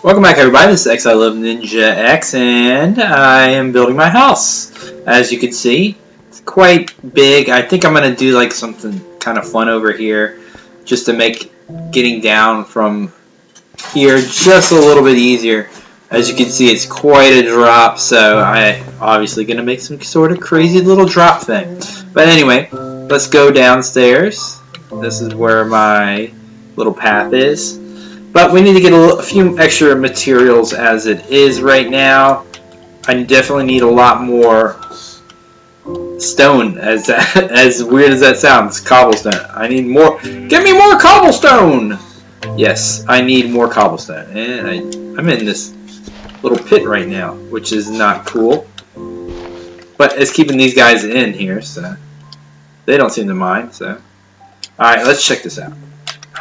Welcome back, everybody. This is xIloveninjax, and I am building my house. As you can see, it's quite big. I think I'm going to do like something kind of fun over here, just to make getting down from here just a little bit easier. As you can see, it's quite a drop, so I'm obviously going to make some sort of crazy little drop thing. But anyway, let's go downstairs. This is where my little path is. But we need to get a few extra materials as it is right now. I definitely need a lot more stone, as weird as that sounds. Cobblestone. I need more. Give me more cobblestone! Yes, I need more cobblestone. And I'm in this little pit right now, which is not cool. But it's keeping these guys in here, so they don't seem to mind. So, alright, let's check this out.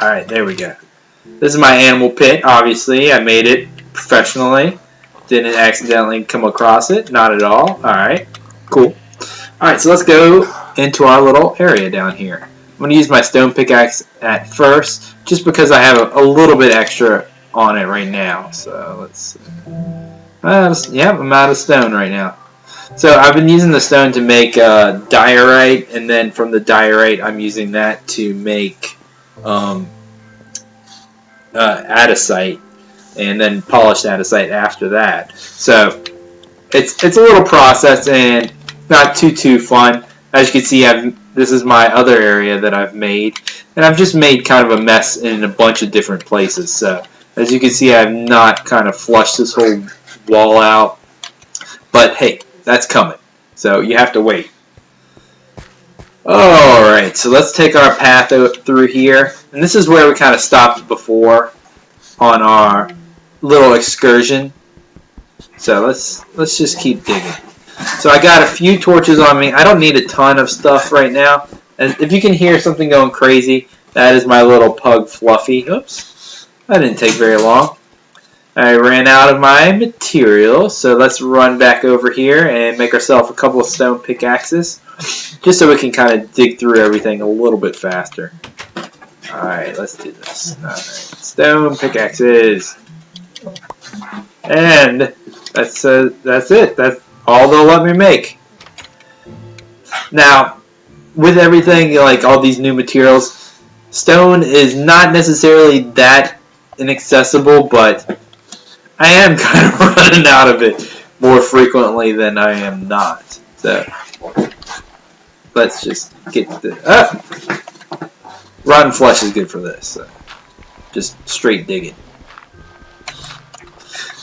Alright, there we go. This is my animal pit, obviously. I made it professionally. Didn't accidentally come across it. Not at all. Alright, cool. Alright, so let's go into our little area down here. I'm going to use my stone pickaxe at first, just because I have a little bit extra on it right now. So, let's see. Yep, I'm out of stone right now. So, I've been using the stone to make diorite, and then from the diorite, I'm using that to make andesite, and then polished andesite after that. So it's a little process and not too fun. As you can see, this is my other area that I've made, and I've just made kind of a mess in a bunch of different places. So as you can see, I've not kind of flushed this whole wall out, but hey, that's coming, so you have to wait. Alright, so let's take our path through here. And this is where we kind of stopped before on our little excursion. So let's just keep digging. So I got a few torches on me. I don't need a ton of stuff right now. And if you can hear something going crazy, that is my little pug Fluffy. Oops, that didn't take very long. I ran out of my material, so let's run back over here and make ourselves a couple of stone pickaxes, just so we can kind of dig through everything a little bit faster. Alright, let's do this. Alright, stone pickaxes. And that's it. That's all they'll let me make. Now, with everything, like all these new materials, stone is not necessarily that inaccessible, but I am kind of running out of it more frequently than I am not. So, let's just get the... rotten flesh is good for this. So just straight digging.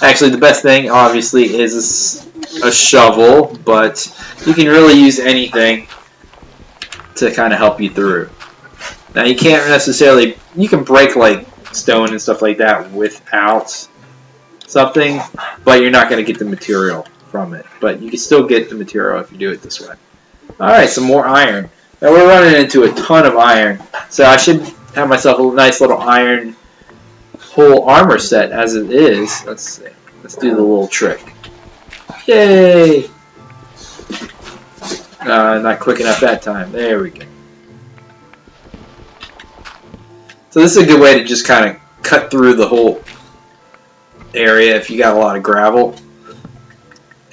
Actually, the best thing, obviously, is a shovel, but you can really use anything to kind of help you through. Now, you can't necessarily... You can break, like, stone and stuff like that without something, but you're not going to get the material from it. But you can still get the material if you do it this way. Alright, some more iron. Now we're running into a ton of iron, so I should have myself a nice little iron whole armor set as it is. Let's see. Let's do the little trick. Yay! Not quick enough that time. There we go. So this is a good way to just kind of cut through the whole area if you got a lot of gravel.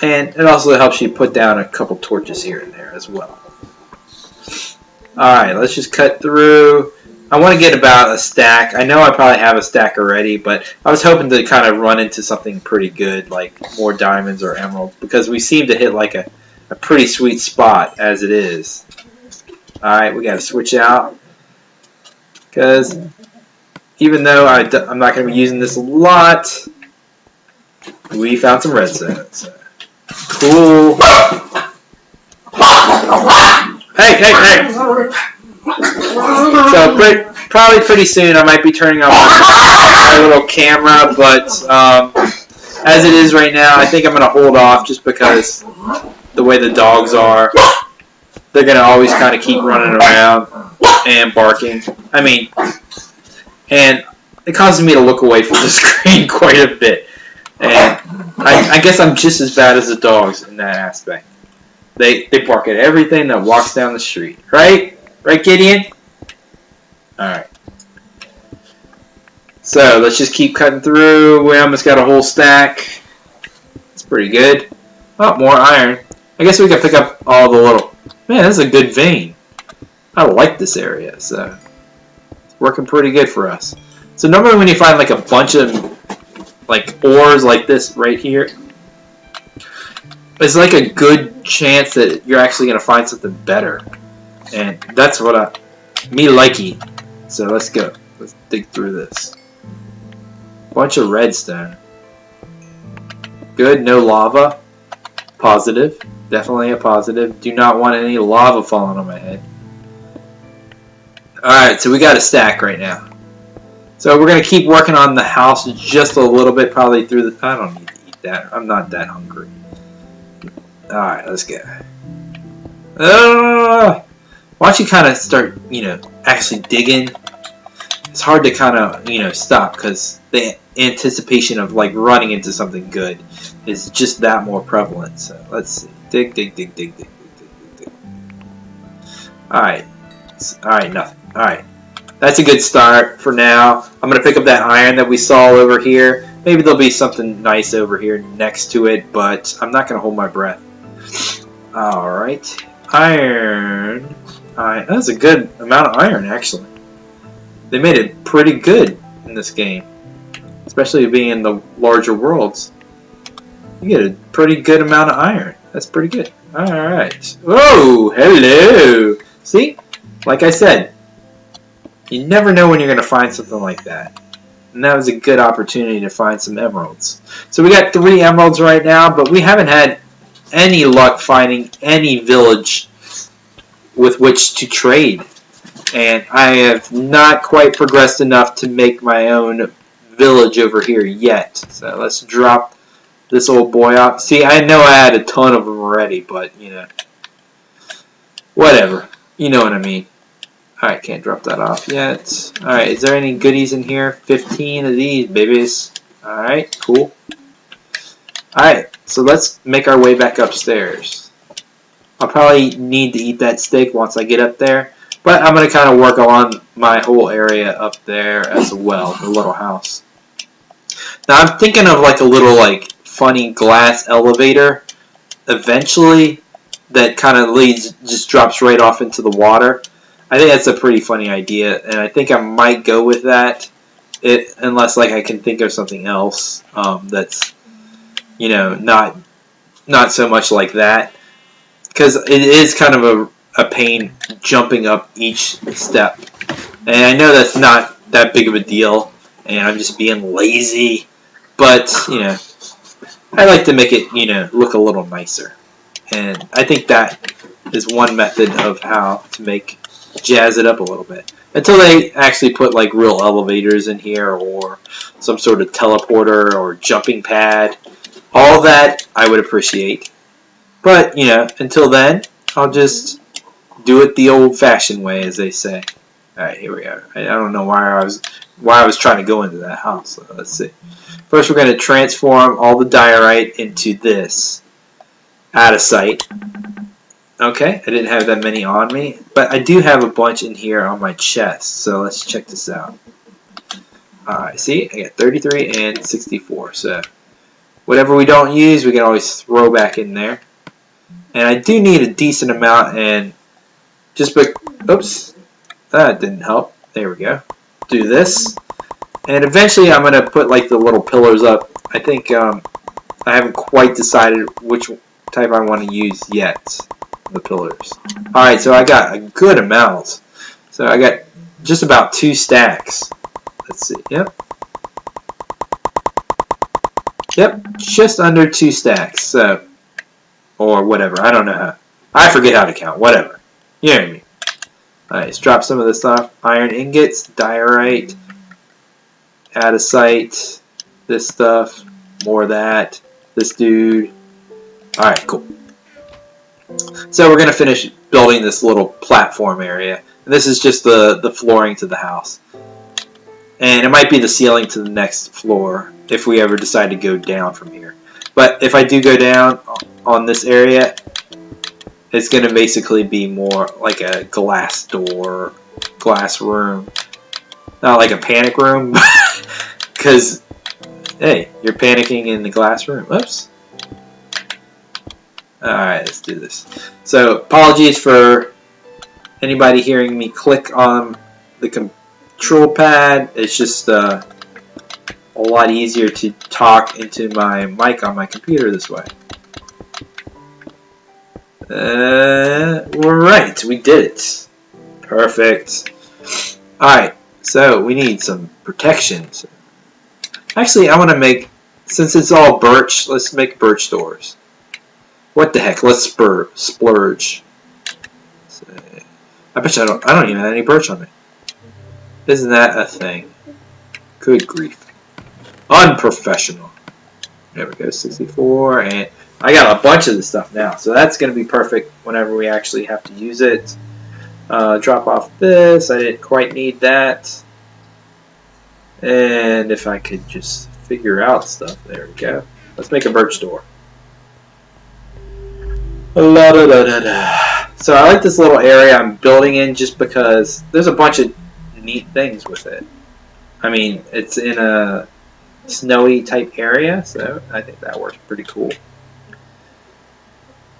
And it also helps you put down a couple torches here and there as well. Alright, let's just cut through. I want to get about a stack. I know I probably have a stack already, but I was hoping to kind of run into something pretty good, like more diamonds or emeralds, because we seem to hit like a pretty sweet spot as it is. Alright, we got to switch out, because even though I'm not going to be using this a lot, we found some redstone. So. Cool. Hey! So probably pretty soon I might be turning on my little camera, but as it is right now, I think I'm going to hold off just because the way the dogs are, they're going to always kind of keep running around and barking. I mean, and it causes me to look away from the screen quite a bit. And I guess I'm just as bad as the dogs in that aspect. They bark at everything that walks down the street. Right? Right, Gideon? Alright. So let's just keep cutting through. We almost got a whole stack. It's pretty good. Oh, more iron. I guess we can pick up all the little... Man, this is a good vein. I like this area, so... It's working pretty good for us. So normally when you find like a bunch of like ores like this right here, it's like a good chance that you're actually going to find something better. And that's what me likey. So let's go. Let's dig through this. Bunch of redstone. Good, no lava. Positive. Definitely a positive. Do not want any lava falling on my head. Alright, so we got a stack right now. So we're going to keep working on the house just a little bit, probably through the... I don't need to eat that. I'm not that hungry. Alright, let's go. Why don't you kind of start, actually digging? It's hard to kind of, stop because the anticipation of, like, running into something good is just that more prevalent. So, let's see. Dig, dig, dig, dig, dig, dig, dig, dig. Alright. Alright, nothing. Alright. That's a good start for now. I'm going to pick up that iron that we saw over here. Maybe there'll be something nice over here next to it, but I'm not going to hold my breath. Alright. Iron. That's a good amount of iron, actually. They made it pretty good in this game. Especially being in the larger worlds. You get a pretty good amount of iron. That's pretty good. Alright. Whoa! Hello! See? Like I said, you never know when you're going to find something like that. And that was a good opportunity to find some emeralds. So we got 3 emeralds right now, but we haven't had any luck finding any village with which to trade. And I have not quite progressed enough to make my own village over here yet. So let's drop this old boy off. See, I know I had a ton of them already, but, whatever. You know what I mean. Alright, can't drop that off yet. Alright, is there any goodies in here? 15 of these babies. Alright, cool. Alright, so let's make our way back upstairs. I'll probably need to eat that steak once I get up there. But I'm going to kind of work on my whole area up there as well, the little house. Now I'm thinking of like a little like funny glass elevator eventually that kind of just drops right off into the water. I think that's a pretty funny idea, and I think I might go with that, unless like I can think of something else that's not so much like that, because it is kind of a pain jumping up each step, and I know that's not that big of a deal, and I'm just being lazy, but I like to make it look a little nicer, and I think that is one method of how to jazz it up a little bit, until they actually put like real elevators in here or some sort of teleporter or jumping pad. All that I would appreciate, but until then I'll just do it the old-fashioned way, as they say. Alright, here we are. I don't know why I was trying to go into that house. So let's see. First we're going to transform all the diorite into this. Out of sight. Okay, I didn't have that many on me, but I do have a bunch in here on my chest, so let's check this out. Alright, see? I got 33 and 64, so whatever we don't use, we can always throw back in there. And I do need a decent amount, and oops, that didn't help. There we go. Do this. And eventually I'm going to put like the little pillars up. I think I haven't quite decided which type I want to use yet. The pillars. Alright, so I got a good amount. So I got just about 2 stacks. Let's see. Yep. Yep, just under 2 stacks. So, or whatever. I don't know how. I forget how to count. Whatever. You know what I mean. Alright, let's drop some of this stuff. Iron ingots, diorite, out of sight, this stuff, more of that, this dude. Alright, cool. So we're going to finish building this little platform area. And this is just the flooring to the house. And it might be the ceiling to the next floor if we ever decide to go down from here. But if I do go down on this area, it's going to basically be more like a glass door, glass room. Not like a panic room, Because, hey, you're panicking in the glass room. Oops. Alright, let's do this. So, apologies for anybody hearing me click on the control pad. It's just a lot easier to talk into my mic on my computer this way. Alright, we did it. Perfect. Alright, so we need some protections. Actually, I want to make, since it's all birch, let's make birch doors. What the heck, let's splurge. I bet you I don't even have any birch on me. Isn't that a thing? Good grief. Unprofessional. There we go, 64, and I got a bunch of this stuff now, so that's going to be perfect whenever we actually have to use it. Drop off this, I didn't quite need that. And if I could just figure out stuff, there we go. Let's make a birch door. La da da da da. So I like this little area I'm building in just because there's a bunch of neat things with it. I mean, it's in a snowy type area, so I think that works pretty cool.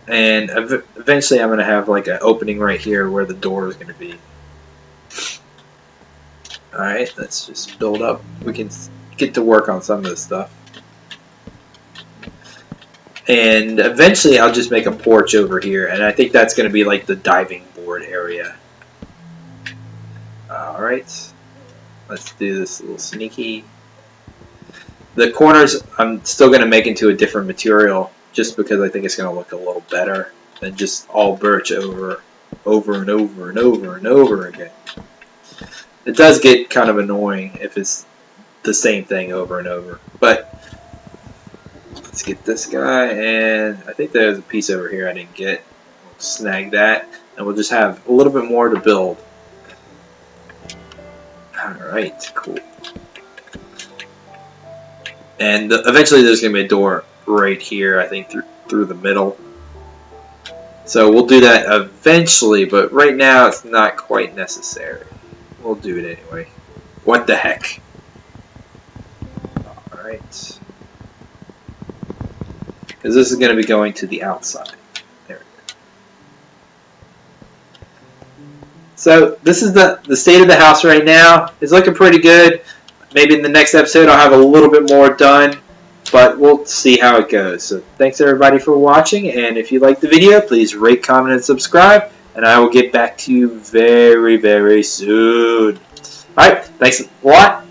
And eventually I'm going to have like an opening right here where the door is going to be. Alright, let's just build up. We can get to work on some of this stuff. And eventually I'll just make a porch over here, and I think that's going to be like the diving board area. Alright, let's do this little sneaky. The corners I'm still going to make into a different material just because I think it's going to look a little better than just all birch over and over and over and over again. It does get kind of annoying if it's the same thing over and over, but let's get this guy, and I think there's a piece over here I didn't get. We'll snag that, and we'll just have a little bit more to build. Alright, cool. And eventually there's going to be a door right here, I think, through the middle. So we'll do that eventually, but right now it's not quite necessary. We'll do it anyway. What the heck? Alright. Because this is going to be going to the outside. There we go. So this is the state of the house right now. It's looking pretty good. Maybe in the next episode I'll have a little bit more done, but we'll see how it goes. So thanks everybody for watching, and if you liked the video, please rate, comment, and subscribe, and I will get back to you very, very soon. Alright, thanks a lot.